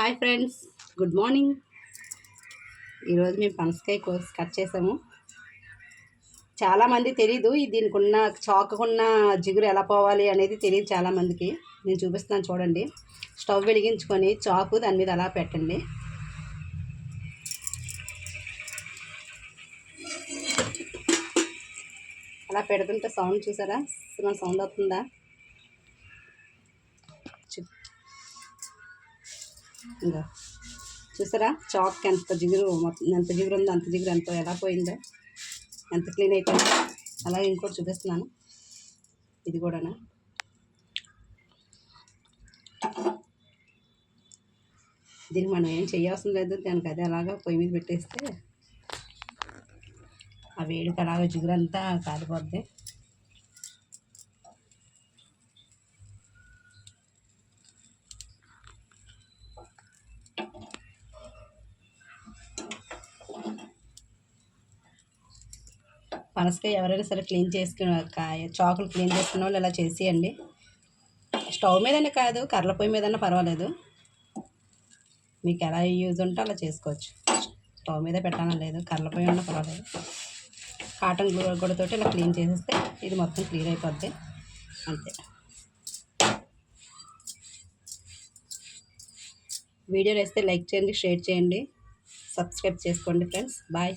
Hi friends, good morning. ఈరోజు మేము పనసకాయ కట్ చేసాము. చాలామంది తెలీదు దీనికి ఉన్న చాకుకున్న జిగురు ఎలా పోవాలి అనేది తెలియదు చాలామందికి. నేను చూపిస్తున్నాను చూడండి. స్టవ్ వెలిగించుకొని చాకు దాని మీద అలా పెట్టండి. అలా పెడుతుంటే సౌండ్ చూసారా? సౌండ్ అవుతుందా? ఇంకా చూసారా చాక్ ఎంత జిగురు, ఎంత జిగురు ఉందో అంత జిగురు ఎంత ఎలా పోయిందో, ఎంత క్లీన్ అయిపోయిందో. అలాగే ఇంకోటి చూపిస్తున్నాను, ఇది కూడానా. దీనికి మనం ఏం చేయవలసిన లేదు, దానికి అదే అలాగా పొయ్యి మీద పెట్టేస్తే ఆ వేడికి అలాగే జిగురు అంతా కాలిపోద్ది. పనసకాయ ఎవరైనా సరే క్లీన్ చేసుకున్న చాకులు క్లీన్ చేసుకున్న వాళ్ళు ఇలా చేసేయండి. స్టవ్ మీదనే కాదు, కర్రల పొయ్యి మీదన్నా పర్వాలేదు. మీకు ఎలా యూజ్ ఉంటే అలా చేసుకోవచ్చు. స్టవ్ మీద పెట్టాలని లేదు, కర్రల పొయ్యి ఉన్నా పర్వాలేదు. కాటన్ గుడ్డతోటి ఇలా క్లీన్ చేసేస్తే ఇది మొత్తం క్లియర్ అయిపోద్ది. అంతే. వీడియో వేస్తే లైక్ చేయండి, షేర్ చేయండి, సబ్స్క్రైబ్ చేసుకోండి ఫ్రెండ్స్. బాయ్.